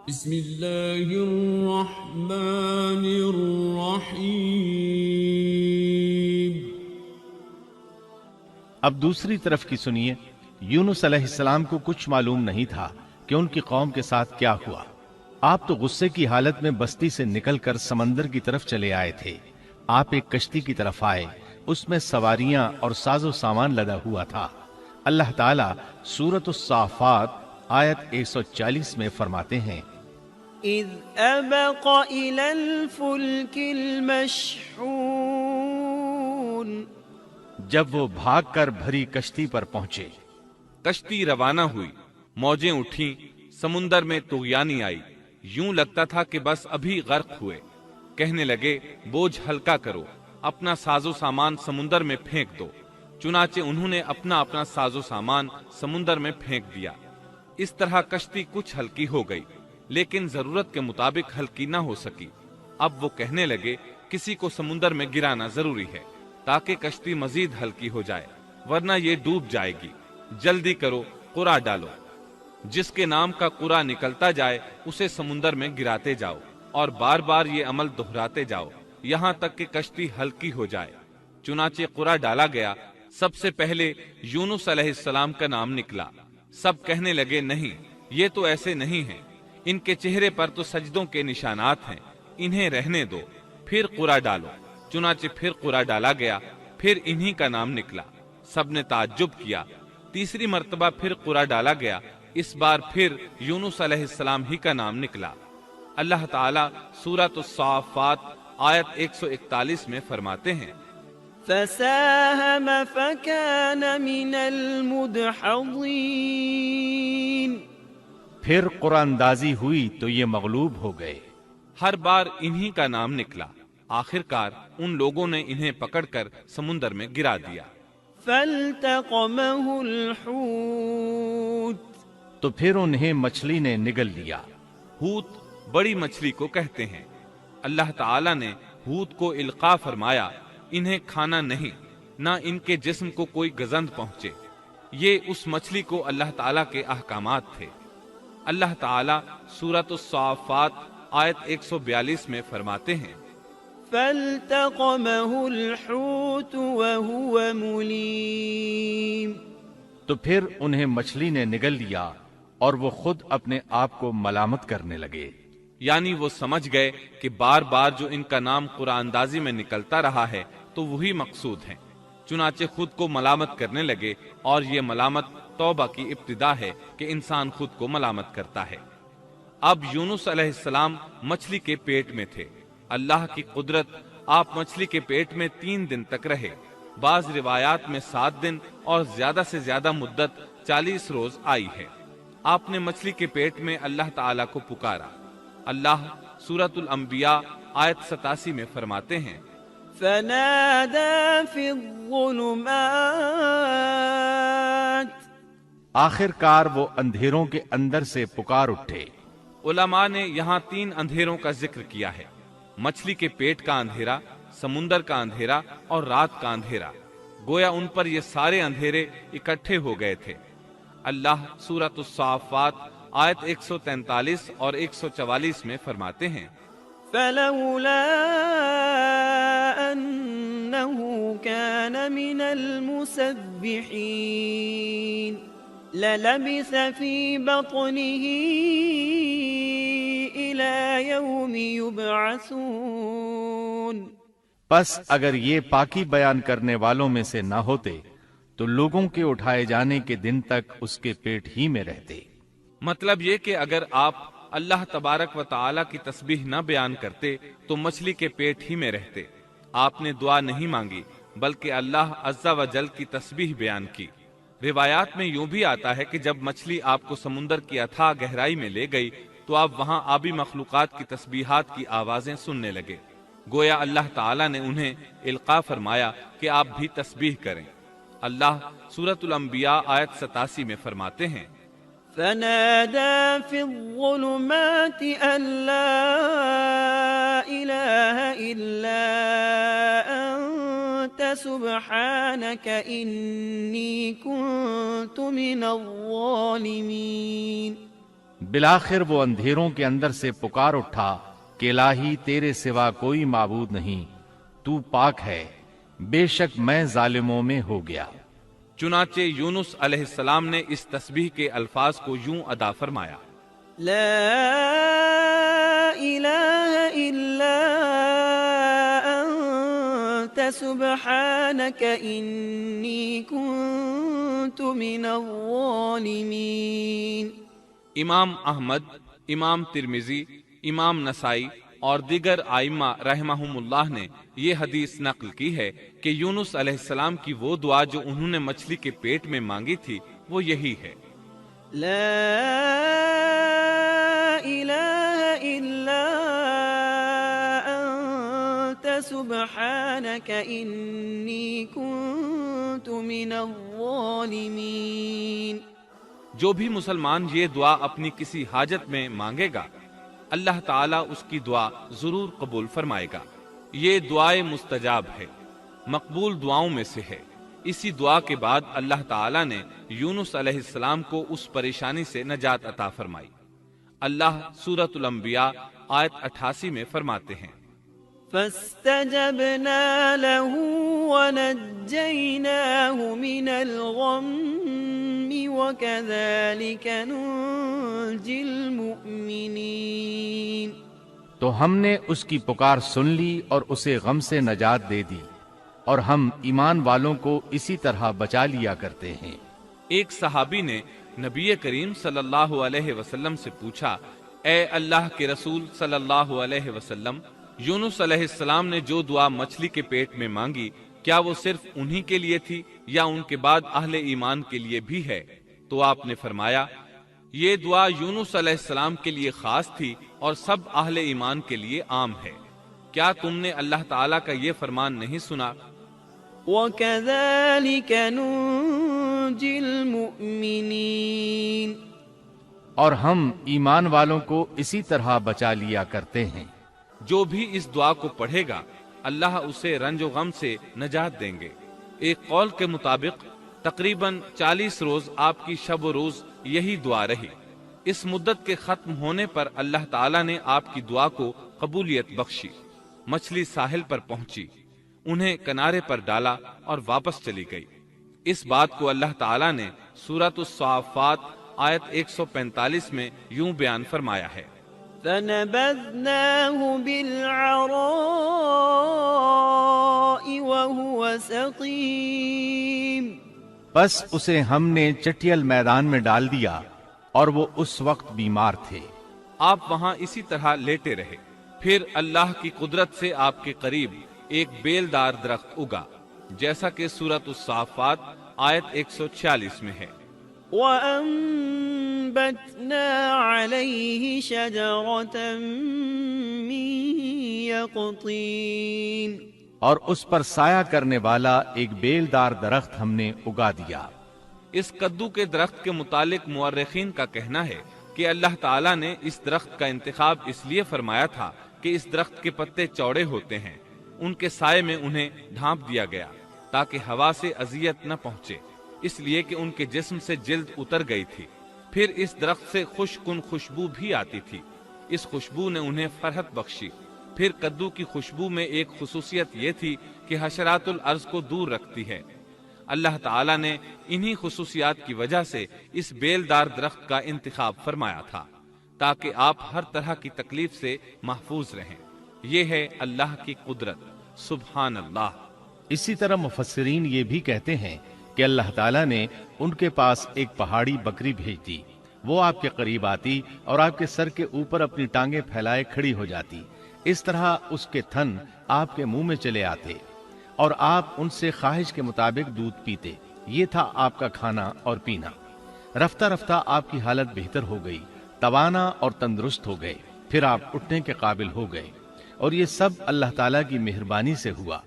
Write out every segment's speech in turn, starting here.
بسم اللہ الرحمن الرحیم۔ اب دوسری طرف کی سنیے۔ یونس علیہ السلام کو کچھ معلوم نہیں تھا کہ ان کی قوم کے ساتھ کیا ہوا۔ آپ تو غصے کی حالت میں بستی سے نکل کر سمندر کی طرف چلے آئے تھے۔ آپ ایک کشتی کی طرف آئے، اس میں سواریاں اور ساز و سامان لدا ہوا تھا۔ اللہ تعالیٰ سورۃ الصافات آیت 140 میں فرماتے ہیں، اذ ابق الى الفلك المشحون، جب وہ بھاگ کر بھری کشتی پر پہنچے۔ کشتی روانہ ہوئی، موجیں اٹھیں، سمندر میں طغیانی آئی، یوں لگتا تھا کہ بس ابھی غرق ہوئے۔ کہنے لگے بوجھ ہلکا کرو، اپنا ساز و سامان سمندر میں پھینک دو۔ چنانچہ انہوں نے اپنا اپنا ساز و سامان سمندر میں پھینک دیا۔ اس طرح کشتی کچھ ہلکی ہو گئی، لیکن ضرورت کے مطابق ہلکی نہ ہو سکی۔ اب وہ کہنے لگے کسی کو سمندر میں گرانا ضروری ہے تاکہ کشتی مزید ہلکی ہو جائے، ورنہ یہ ڈوب جائے گی۔ جلدی کرو، قرع ڈالو۔ جس کے نام کا قرع نکلتا جائے اسے سمندر میں گراتے جاؤ، اور بار بار یہ عمل دہراتے جاؤ یہاں تک کہ کشتی ہلکی ہو جائے۔ چنانچہ قرع ڈالا گیا۔ سب سے پہلے یونس علیہ السلام کا نام نکلا۔ سب کہنے لگے نہیں، یہ تو ایسے نہیں ہیں، ان کے چہرے پر تو سجدوں کے نشانات ہیں، انہیں رہنے دو، پھر قرع ڈالو۔ چنانچہ پھر قرع ڈالا گیا، پھر انہی کا نام نکلا۔ سب نے تعجب کیا۔ تیسری مرتبہ پھر قرع ڈالا گیا، اس بار پھر یونس علیہ السلام ہی کا نام نکلا۔ اللہ تعالیٰ سورۃ الصافات آیت 141 میں فرماتے ہیں، فساهم فكان من المدحضين، پھر قرآن اندازی ہوئی تو یہ مغلوب ہو گئے۔ ہر بار انہی کا نام نکلا۔ آخر کار ان لوگوں نے انہیں پکڑ کر سمندر میں گرا دیا۔ فالتقمه الحوت، تو پھر انہیں مچھلی نے نگل لیا۔ حوت بڑی مچھلی کو کہتے ہیں۔ اللہ تعالیٰ نے حوت کو القاء فرمایا، انہیں کھانا نہیں، نہ ان کے جسم کو کوئی گزند پہنچے۔ یہ اس مچھلی کو اللہ تعالیٰ کے احکامات تھے۔ اللہ تعالیٰ سورۃ الصافات آیت 142 میں فرماتے ہیں، فالتقمه الحوت وهو مليم، تو پھر انہیں مچھلی نے نگل لیا اور وہ خود اپنے آپ کو ملامت کرنے لگے۔ یعنی وہ سمجھ گئے کہ بار بار جو ان کا نام قرآن اندازی میں نکلتا رہا ہے تو وہی مقصود ہیں۔ چنانچہ خود کو ملامت کرنے لگے، اور یہ ملامت توبہ کی ابتدا ہے کہ انسان خود کو ملامت کرتا ہے۔ اب یونس علیہ السلام مچھلی کے پیٹ میں تھے۔ اللہ کی قدرت، آپ مچھلی کے پیٹ میں 3 دن تک رہے۔ بعض روایات میں 7 دن اور زیادہ سے زیادہ مدت 40 روز آئی ہے۔ آپ نے مچھلی کے پیٹ میں اللہ تعالیٰ کو پکارا۔ اللہ سورۃ الانبیاء آیت 87 میں فرماتے ہیں، فنادى في الظلمات، آخر کار وہ اندھیروں کے اندر سے پکار اٹھے۔ علماء نے یہاں 3 اندھیروں کا ذکر کیا ہے: مچھلی کے پیٹ کا اندھیرا، سمندر کا اندھیرا اور رات کا اندھیرا۔ گویا ان پر یہ سارے اندھیرے اکٹھے ہو گئے تھے۔ اللہ سورۃ الصافات آیت 143 اور 144 میں فرماتے ہیں، فلولا أنه كان من المسبحين للبث في بطنه إلى يوم يبعثون، پس اگر یہ پاکی بیان کرنے والوں میں سے نہ ہوتے تو لوگوں کے اٹھائے جانے کے دن تک اس کے پیٹ ہی میں رہتے۔ مطلب یہ کہ اگر آپ اللہ تبارک و تعالیٰ کی تسبیح نہ بیان کرتے تو مچھلی کے پیٹ ہی میں رہتے۔ آپ نے دعا نہیں مانگی بلکہ اللہ عز و جل کی تسبیح بیان کی۔ روایات میں یوں بھی آتا ہے کہ جب مچھلی آپ کو سمندر کی اتھاہ گہرائی میں لے گئی تو آپ وہاں آبی مخلوقات کی تسبیحات کی آوازیں سننے لگے۔ گویا اللہ تعالیٰ نے انہیں القاء فرمایا کہ آپ بھی تسبیح کریں۔ اللہ سورۃ الانبیاء آیت 87 میں فرماتے ہیں، فنادى في الظلمات أن لا إله إلا أنت سبحانك إني كنت من الظالمين، بالآخر وہ اندھیروں کے اندر سے پکار اٹھا کہ الہی تیرے سوا کوئی معبود نہیں، تو پاک ہے، بے شک میں ظالموں میں ہو گیا۔ چنانچہ یونس علیہ السلام نے اس تسبیح کے الفاظ کو یوں ادا فرمایا: لا إله إلا أنت سبحانك إني كنت من الظالمين۔ امام احمد، امام ترمذی، امام نسائی اور دیگر ائمہ رحمہم اللہ نے یہ حدیث نقل کی ہے کہ یونس علیہ السلام کی وہ دعا جو انہوں نے مچھلی کے پیٹ میں مانگی تھی وہ یہی ہے: لا إله إلا أنت سبحانك إني كنت من الظالمين۔ جو بھی مسلمان یہ دعا اپنی کسی حاجت میں مانگے گا، اللہ تعالیٰ اس کی دعا ضرور قبول فرمائے گا۔ یہ دعائے مستجاب ہے، مقبول دعاؤں میں سے ہے۔ اسی دعا کے بعد اللہ تعالیٰ نے یونس علیہ السلام کو اس پریشانی سے نجات عطا فرمائی۔ اللہ سورۃ الانبیاء آیت 88 میں فرماتے ہیں: فاستجبنا له ونجيناه من الغم وكذلك ننجي المؤمنين۔ تو ہم نے اس کی پکار سن لی اور اسے غم سے نجات دے دی، اور ہم ایمان والوں کو اسی طرح بچا لیا کرتے ہیں۔ ایک صحابی نے نبی کریم صلی اللہ علیہ وسلم سے پوچھا: اے اللہ کے رسول صلی اللہ علیہ وسلم، یونس علیہ السلام نے جو دعا مچھلی کے پیٹ میں مانگی، کیا وہ صرف انہی کے لیے تھی یا ان کے بعد اہل ایمان کے لیے بھی ہے؟ تو آپ نے فرمایا: یہ دعا یونس علیہ السلام کے لیے خاص تھی اور سب اہل ایمان کے لیے عام ہے۔ کیا تم نے اللہ تعالیٰ کا یہ فرمان نہیں سنا؟ وَكَذَلِكَ نُنْجِي الْمُؤْمِنِينَ۔ اور ہم ایمان والوں کو اسی طرح بچا لیا کرتے ہیں۔ جو بھی اس دعا کو پڑھے گا اللہ اسے رنج و غم سے نجات دیں گے۔ ایک قول کے مطابق تقریباً 40 روز آپ کی شب و روز یہی دعا رہی۔ اس مدت کے ختم ہونے پر اللہ تعالیٰ نے آپ کی دعا کو قبولیت بخشی۔ مچھلی ساحل پر پہنچی، انہیں کنارے پر ڈالا اور واپس چلی گئی۔ اس بات کو اللہ تعالیٰ نے سورۃ الصافات آیت 145 میں یوں بیان فرمایا ہے: فَنَبَذْنَاهُ بِالْعَرَاءِ وَهُوَ سَقِيمٌ۔ بس اسے ہم نے چٹیل میدان میں ڈال دیا اور وہ اس وقت بیمار تھے۔ آپ وہاں اسی طرح لیٹے رہے۔ پھر اللہ کی قدرت سے آپ کے قریب ایک بیلدار درخت اگا، جیسا کہ سورۃ الصافات آیت 146 میں ہے: وَأَنبَتْنَا عَلَيْهِ شَجَرَةً مِّن يَقْطِينٍ۔ اور اس پر سایہ کرنے والا ایک بیلدار درخت ہم نے اگا دیا۔ اس کدو کے درخت کے متعلق مورخین کا کہنا ہے کہ اللہ تعالیٰ نے اس درخت کا انتخاب اس لیے فرمایا تھا کہ اس درخت کے پتے چوڑے ہوتے ہیں، ان کے سائے میں انہیں ڈھانپ دیا گیا تاکہ ہوا سے اذیت نہ پہنچے، اس لیے کہ ان کے جسم سے جلد اتر گئی تھی۔ پھر اس درخت سے خوشکن خوشبو بھی آتی تھی، اس خوشبو نے انہیں فرحت بخشی۔ پھر کدو کی خوشبو میں ایک خصوصیت یہ تھی کہ حشرات الارض کو دور رکھتی ہے۔ اللہ تعالیٰ نے انہی خصوصیات کی وجہ سے اس بیلدار درخت کا انتخاب فرمایا تھا تاکہ آپ ہر طرح کی تکلیف سے محفوظ رہیں۔ یہ ہے اللہ کی قدرت، سبحان اللہ۔ اسی طرح مفسرین یہ بھی کہتے ہیں کہ اللہ تعالیٰ نے ان کے پاس ایک پہاڑی بکری بھیج دی۔ وہ آپ کے قریب آتی اور آپ کے سر کے اوپر اپنی ٹانگیں پھیلائے کھڑی ہو جاتی۔ اس طرح اس کے تھن آپ کے منہ میں چلے آتے اور آپ ان سے خواہش کے مطابق دودھ پیتے۔ یہ تھا آپ کا کھانا اور پینا۔ رفتہ رفتہ آپ کی حالت بہتر ہو گئی، توانا اور تندرست ہو گئے، پھر آپ اٹھنے کے قابل ہو گئے، اور یہ سب اللہ تعالیٰ کی مہربانی سے ہوا۔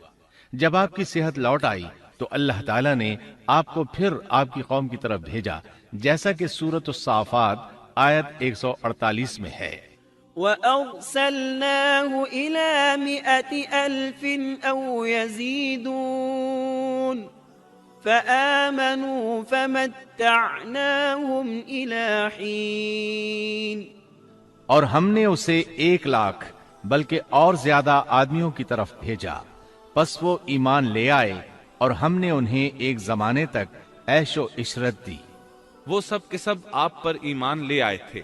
جب آپ کی صحت لوٹ آئی تو اللہ تعالیٰ نے آپ کو پھر آپ کی قوم کی طرف بھیجا، جیسا کہ سورۃ الصافات آیت 148 میں ہے: وَأَرْسَلْنَاهُ إِلَى 100,000 أَوْ يَزِيدُونَ فآمنوا فمتعناهم إلى حين اور ہم نے اسے 1,00,000 بلکہ اور زیادہ آدمیوں کی طرف بھیجا، پس وہ ایمان لے آئے اور ہم نے انہیں ایک زمانے تک عیش و عشرت دی۔ وہ سب کے سب آپ پر ایمان لے آئے تھے۔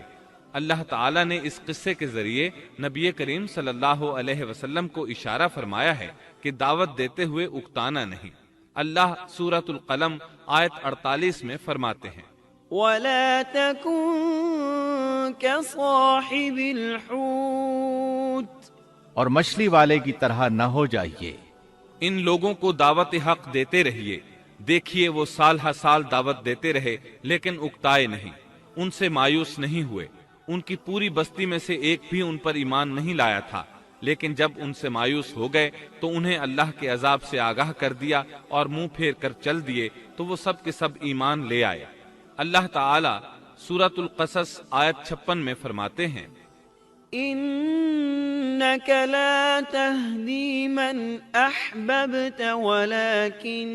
اللہ تعالیٰ نے اس قصے کے ذریعے نبی کریم صلی اللہ علیہ وسلم کو اشارہ فرمایا ہے کہ دعوت دیتے ہوئے اکتانا نہیں۔ اللہ سورۃ القلم آیت 48 میں فرماتے ہیں، ولا تكن كصاحب الحوت اور مچھلی والے کی طرح نہ ہو جائیے۔ ان لوگوں کو دعوت حق دیتے رہیے۔ دیکھیے وہ سال ہر سال دعوت دیتے رہے لیکن اکتائے نہیں، ان سے مایوس نہیں ہوئے۔ ان کی پوری بستی میں سے ایک بھی ان پر ایمان نہیں لایا تھا، لیکن جب ان سے مایوس ہو گئے تو انہیں اللہ کے عذاب سے آگاہ کر دیا اور منہ پھیر کر چل دیے تو وہ سب کے سب ایمان لے آئے۔ اللہ تعالی سورۃ القصص آیت 56 میں فرماتے ہیں، إنك لا تهدي من أحببت ولكن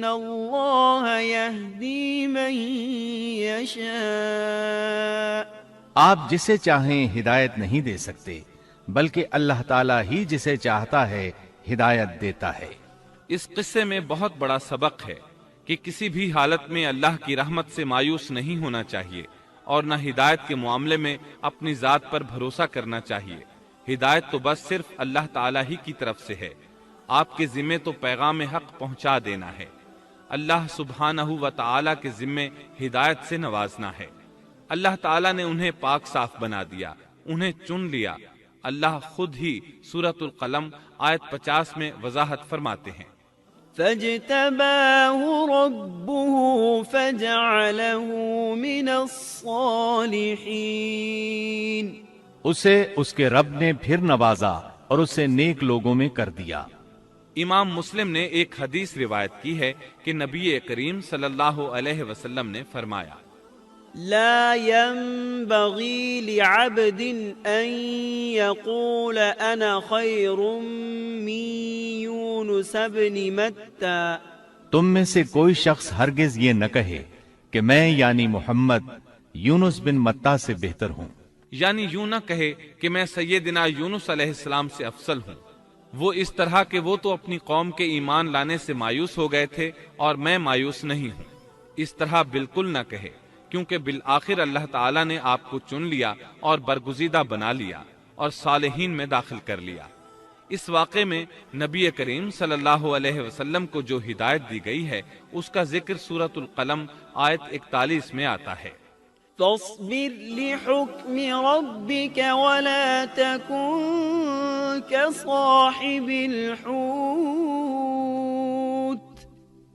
الله يهدي من يشاء آپ جسے چاہیں ہدایت نہیں دے سکتے، بلکہ اللہ تعالیٰ ہی جسے چاہتا ہے ہدایت دیتا ہے۔ اس قصے میں بہت بڑا سبق ہے کہ کسی بھی حالت میں اللہ کی رحمت سے مایوس نہیں ہونا چاہیے اور نہ ہدایت کے معاملے میں اپنی ذات پر بھروسہ کرنا چاہیے۔ ہدایت تو بس صرف اللہ تعالیٰ ہی کی طرف سے ہے۔ آپ کے ذمے تو پیغام حق پہنچا دینا ہے۔ اللہ سبحانہ و تعالیٰ کے ذمے ہدایت سے نوازنا ہے۔ اللہ تعالیٰ نے انہیں پاک صاف بنا دیا، انہیں چن لیا۔ اللہ خود ہی سورۃ القلم آیت 50 میں وضاحت فرماتے ہیں، فاجتباه ربه فجعله من الصالحين اسے اس کے رب نے پھر نوازا اور اسے نیک لوگوں میں کر دیا۔ امام مسلم نے ایک حدیث روایت کی ہے کہ نبی کریم صلی اللہ علیہ وسلم نے فرمایا، لا ينبغي لعبد أن يقول أنا خير من يونس بن متى تم میں سے کوئی شخص ہرگز یہ نہ کہے کہ میں یعنی محمد یونس بن متا سے بہتر ہوں، یعنی یوں نہ کہے کہ میں سیدنا یونس علیہ السلام سے افضل ہوں۔ وہ اس طرح کہ وہ تو اپنی قوم کے ایمان لانے سے مایوس ہو گئے تھے اور میں مایوس نہیں ہوں، اس طرح بالکل نہ کہے، کیونکہ بالآخر اللہ تعالیٰ نے آپ کو چن لیا اور برگزیدہ بنا لیا اور صالحین میں داخل کر لیا۔ اس واقعے میں نبی کریم صلی اللہ علیہ وسلم کو جو ہدایت دی گئی ہے اس کا ذکر سورۃ القلم آیت 41 میں آتا ہے، فاصبر لحكم ربك ولا تكن كصاحب الحوت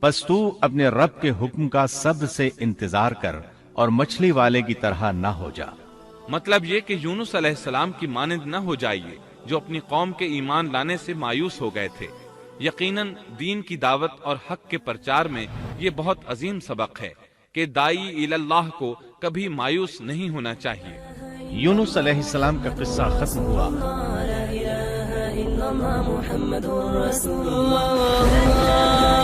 پس تو اپنے رب کے حکم کا صبر سے انتظار کر اور مچھلی والے کی طرح نہ ہو جا۔ مطلب یہ کہ یونس علیہ السلام کی مانند نہ ہو جائیے جو اپنی قوم کے ایمان لانے سے مایوس ہو گئے تھے۔ یقیناً دین کی دعوت اور حق کے پرچار میں یہ بہت عظیم سبق ہے کہ دائی اللہ کو کبھی مایوس نہیں ہونا چاہیے۔ یونس علیہ السلام کا قصہ ختم ہوا۔ محمد رسول اللہ